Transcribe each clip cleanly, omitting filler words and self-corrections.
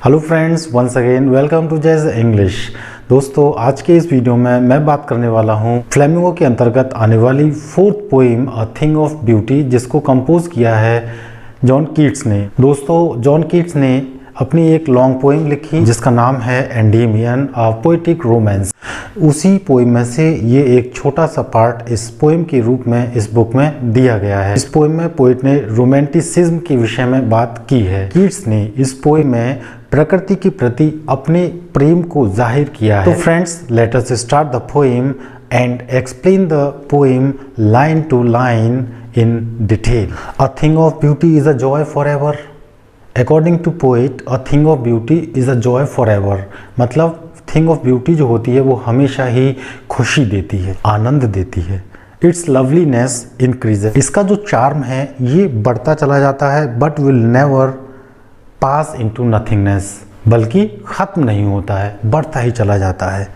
Hello friends, once again welcome to Jazz English. दोस्तों, आज के इस वीडियो में मैं बात करने वाला हूँ फ्लेमिंगो के अंतर्गत आने वाली fourth poem a thing of beauty, जिसको कंपोज किया है जॉन कीट्स ने। दोस्तों, जॉन कीट्स ने अपनी एक लॉन्ग पोइम लिखी जिसका नाम है एंडेमियन अ पोएटिक रोमांस। उसी पोइम में से ये एक छोटा सा पार्ट इस पोइम के रूप में इस बुक में दिया गया है। इस पोइम में पोइट ने रोमांटिसिज्म के विषय में बात की है। कीट्स ने इस पोइम में प्रकृति के प्रति अपने प्रेम को जाहिर किया है। तो friends, let us start the poem and explain the poem line to line in detail. A thing of beauty is a joy forever. According to poet, a thing of beauty is a joy forever. मतलब thing of beauty जो होती है वो हमेशा ही खुशी देती है, आनंद देती है। It's loveliness increases. इसका जो चार्म है ये बढ़ता चला जाता है, but will never pass into nothingness. बल्कि खत्म नहीं होता है, बढ़ता ही चला जाता है।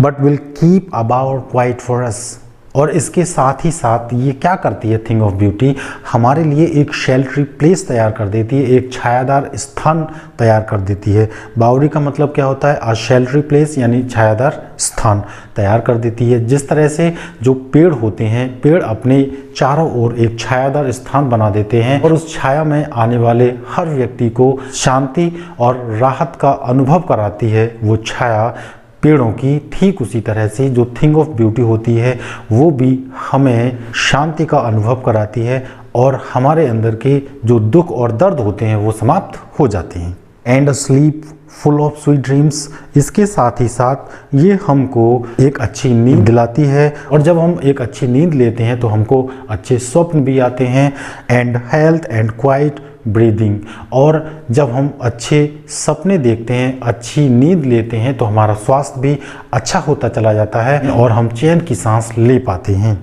But will keep about quiet for us. और इसके साथ ही साथ ये क्या करती है थिंग ऑफ ब्यूटी, हमारे लिए एक शेल्टरी प्लेस तैयार कर देती है, एक छायादार स्थान तैयार कर देती है। बावरी का मतलब क्या होता है? अ शेल्टरी प्लेस, यानी छायादार स्थान तैयार कर देती है। जिस तरह से जो पेड़ होते हैं, पेड़ अपने चारों ओर एक छायादार स्थान बना देते हैं और उस छाया में आने वाले हर व्यक्ति को शांति और राहत का अनुभव कराती है वो छाया पेड़ों की। ठीक उसी तरह से जो थिंग ऑफ ब्यूटी होती है वो भी हमें शांति का अनुभव कराती है और हमारे अंदर के जो दुख और दर्द होते हैं वो समाप्त हो जाते हैं। And a slip full of sweet dreams. इसके साथ ही साथ ये हमको एक अच्छी नींद दिलाती है और जब हम एक अच्छी नींद लेते हैं तो हमको अच्छे स्वप्न भी आते हैं। And health and quite breathing. और जब हम अच्छे सपने देखते हैं, अच्छी नींद लेते हैं तो हमारा स्वास्थ्य भी अच्छा होता चला जाता है और हम चैन की सांस ले पाते हैं।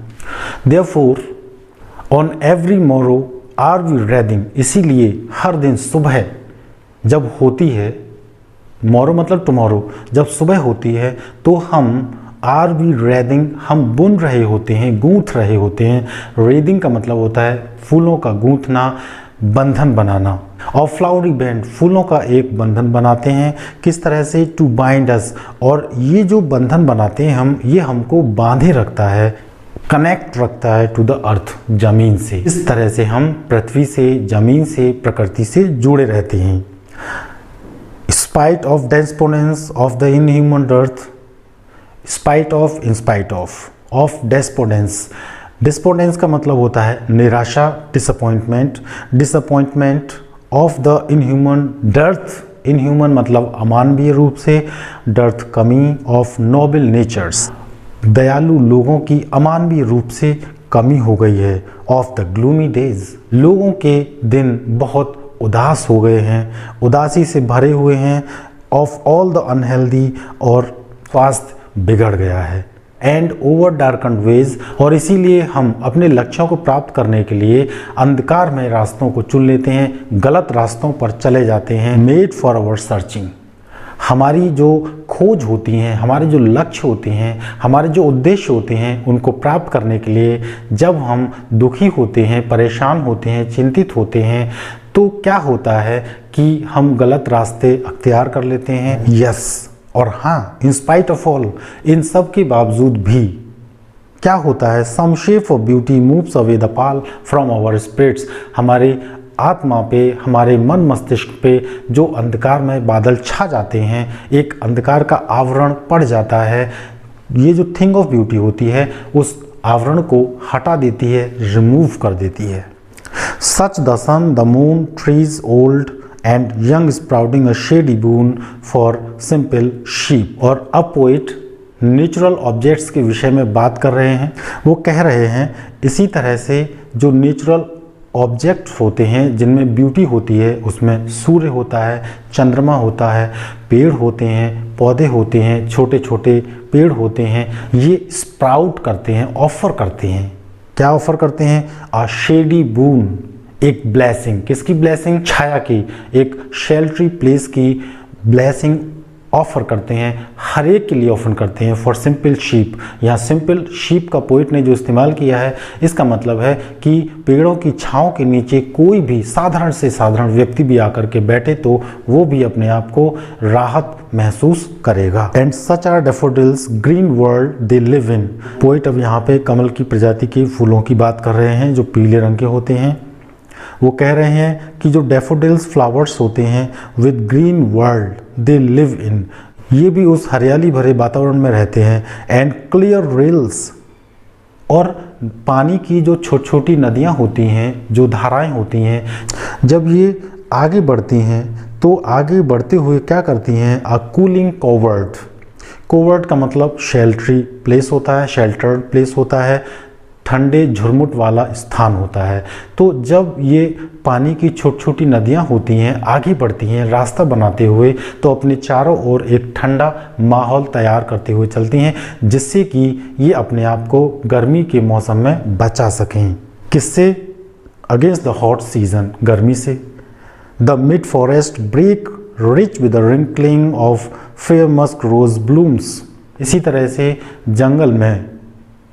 Therefore, on every morrow are we reading। इसीलिए हर दिन सुबह जब होती है, मोरो मतलब टुमारो, जब सुबह होती है तो हम आर वी रेडिंग, हम बुन रहे होते हैं, गूंथ रहे होते हैं। रेडिंग का मतलब होता है फूलों का गूंथना, बंधन बनाना। और फ्लावरी बैंड, फूलों का एक बंधन बनाते हैं। किस तरह से? To bind us. और ये जो बंधन बनाते हैं हम, ये हमको बांधे रखता है, कनेक्ट रखता है टू द अर्थ, जमीन से। इस तरह से हम पृथ्वी से, जमीन से, प्रकृति से जुड़े रहते हैं। Spite of despondence of the inhuman earth. Spite of, in spite of despondence. Despondence का मतलब होता है निराशा, disappointment. Disappointment of the inhuman dearth. Inhuman मतलब अमानवीय रूप से, डर्थ कमी ऑफ नोबल नेचर्स। दयालु लोगों की अमानवीय रूप से कमी हो गई है। Of the gloomy days. लोगों के दिन बहुत उदास हो गए हैं, उदासी से भरे हुए हैं। ऑफ ऑल द अनहेल्दी, और स्वास्थ्य बिगड़ गया है। And over darkened ways. और इसीलिए हम अपने लक्ष्यों को प्राप्त करने के लिए अंधकार में रास्तों को चुन लेते हैं, गलत रास्तों पर चले जाते हैं। Made for our searching. हमारी जो खोज होती हैं, हमारे जो लक्ष्य होते हैं, हमारे जो उद्देश्य होते हैं, उनको प्राप्त करने के लिए जब हम दुखी होते हैं, परेशान होते हैं, चिंतित होते हैं, तो क्या होता है कि हम गलत रास्ते अख्तियार कर लेते हैं। यस, और हाँ, इन स्पाइट ऑफ ऑल, इन सब के बावजूद भी क्या होता है? Some shape of beauty moves away the pall from our spirits. हमारे आत्मा पे, हमारे मन मस्तिष्क पे जो अंधकार में बादल छा जाते हैं, एक अंधकार का आवरण पड़ जाता है, ये जो थिंग ऑफ ब्यूटी होती है उस आवरण को हटा देती है, रिमूव कर देती है। Such the sun, the moon, trees old and young sprouting a shady boon for simple sheep। और अब पोइट नेचुरल ऑब्जेक्ट्स के विषय में बात कर रहे हैं। वो कह रहे हैं इसी तरह से जो नेचुरल ऑब्जेक्ट्स होते हैं जिनमें ब्यूटी होती है, उसमें सूर्य होता है, चंद्रमा होता है, पेड़ होते हैं, पौधे होते हैं, छोटे छोटे पेड़ होते हैं, ये स्प्राउट करते हैं, ऑफर करते हैं। क्या ऑफर करते हैं? अ शेडी बून, एक ब्लेसिंग। किसकी ब्लेसिंग? छाया की, एक शेल्टरी प्लेस की ब्लेसिंग ऑफर करते हैं हर एक के लिए ऑफन करते हैं। फॉर सिंपल शीप, यहाँ सिंपल शीप का पोइट ने जो इस्तेमाल किया है, इसका मतलब है कि पेड़ों की छांव के नीचे कोई भी साधारण से साधारण व्यक्ति भी आकर के बैठे तो वो भी अपने आप को राहत महसूस करेगा। And such are daffodils green world they live in. Poet अब यहाँ पे कमल की प्रजाति के फूलों की बात कर रहे हैं जो पीले रंग के होते हैं। वो कह रहे हैं कि जो डैफोडिल्स फ्लावर्स होते हैं with green world they live इन, ये भी उस हरियाली भरे वातावरण में रहते हैं। एंड क्लियर रिल्स, और पानी की जो छोटी छोटी नदियाँ होती हैं, जो धाराएं होती हैं, जब ये आगे बढ़ती हैं तो आगे बढ़ते हुए क्या करती हैं, अ कूलिंग कोवर्ट। कोवर्ट का मतलब शेल्टरी प्लेस होता है, शेल्टर्ड प्लेस होता है, ठंडे झुरमुट वाला स्थान होता है। तो जब ये पानी की छोटी छोटी नदियाँ होती हैं, आगे बढ़ती हैं रास्ता बनाते हुए, तो अपने चारों ओर एक ठंडा माहौल तैयार करते हुए चलती हैं, जिससे कि ये अपने आप को गर्मी के मौसम में बचा सकें। किससे? अगेंस्ट द हॉट सीजन, गर्मी से। The mid forest brake rich with the sprinkling of fair musk rose blooms. इसी तरह से जंगल में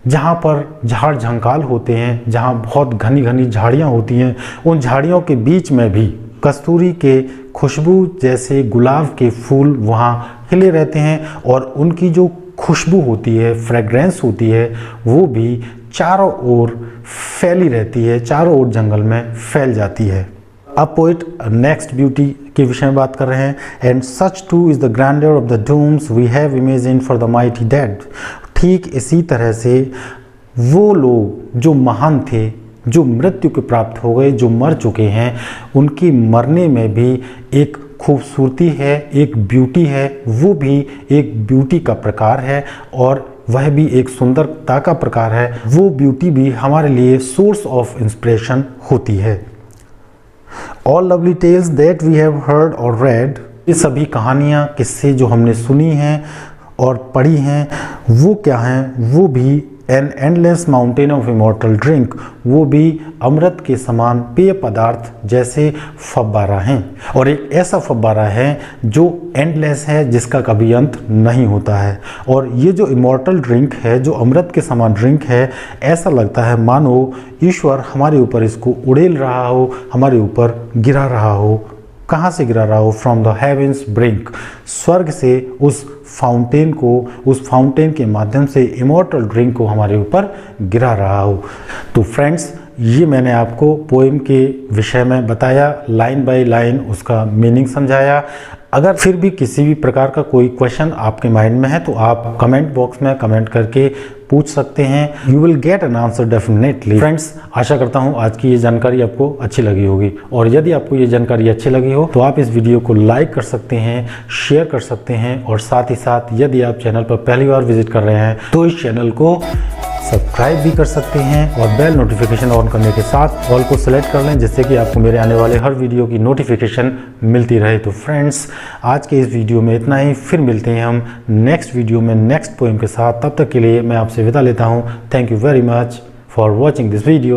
जहाँ पर झाड़ झंकाल होते हैं, जहाँ बहुत घनी घनी झाड़ियाँ होती हैं, उन झाड़ियों के बीच में भी कस्तूरी के खुशबू जैसे गुलाब के फूल वहाँ खिले रहते हैं, और उनकी जो खुशबू होती है, फ्रेग्रेंस होती है, वो भी चारों ओर फैली रहती है, चारों ओर जंगल में फैल जाती है। अब पोइट नेक्स्ट ब्यूटी के विषय में बात कर रहे हैं। And such too is the grandeur of the dooms we have imagined for the mighty dead. ठीक इसी तरह से वो लोग जो महान थे, जो मृत्यु के प्राप्त हो गए, जो मर चुके हैं, उनकी मरने में भी एक खूबसूरती है, एक ब्यूटी है, वो भी एक ब्यूटी का प्रकार है, और वह भी एक सुंदरता का प्रकार है। वो ब्यूटी भी हमारे लिए सोर्स ऑफ इंस्पिरेशन होती है। All lovely tales that we have heard or read, ये सभी कहानियाँ, किस्से जो हमने सुनी हैं और पढ़ी हैं, वो क्या हैं? वो भी an endless mountain of immortal drink, वो भी अमृत के समान पेय पदार्थ जैसे फव्वारा हैं। और एक ऐसा फव्वारा है जो एंडलेस है, जिसका कभी अंत नहीं होता है। और ये जो इमॉर्टल ड्रिंक है, जो अमृत के समान ड्रिंक है, ऐसा लगता है मानो ईश्वर हमारे ऊपर इसको उड़ेल रहा हो, हमारे ऊपर गिरा रहा हो। कहाँ से गिरा रहा हो? फ्रॉम द हेवेंस ब्रिंक, स्वर्ग से उस फाउंटेन को, उस फाउंटेन के माध्यम से इमॉर्टल ड्रिंक को हमारे ऊपर गिरा रहा हो। तो फ्रेंड्स, ये मैंने आपको पोएम के विषय में बताया, लाइन बाय लाइन उसका मीनिंग समझाया। अगर फिर भी किसी भी प्रकार का कोई क्वेश्चन आपके माइंड में है तो आप कमेंट बॉक्स में कमेंट करके पूछ सकते हैं। You will get an answer definitely. Friends, आशा करता हूँ आज की ये जानकारी आपको अच्छी लगी होगी, और यदि आपको ये जानकारी अच्छी लगी हो तो आप इस वीडियो को लाइक कर सकते हैं, शेयर कर सकते हैं, और साथ ही साथ यदि आप चैनल पर पहली बार विजिट कर रहे हैं तो इस चैनल को सब्सक्राइब भी कर सकते हैं, और बेल नोटिफिकेशन ऑन करने के साथ ऑल को सेलेक्ट कर लें, जिससे कि आपको मेरे आने वाले हर वीडियो की नोटिफिकेशन मिलती रहे। तो फ्रेंड्स, आज के इस वीडियो में इतना ही। फिर मिलते हैं हम नेक्स्ट वीडियो में नेक्स्ट पोएम के साथ। तब तक के लिए मैं आपसे विदा लेता हूँ। Thank you very much for watching this video.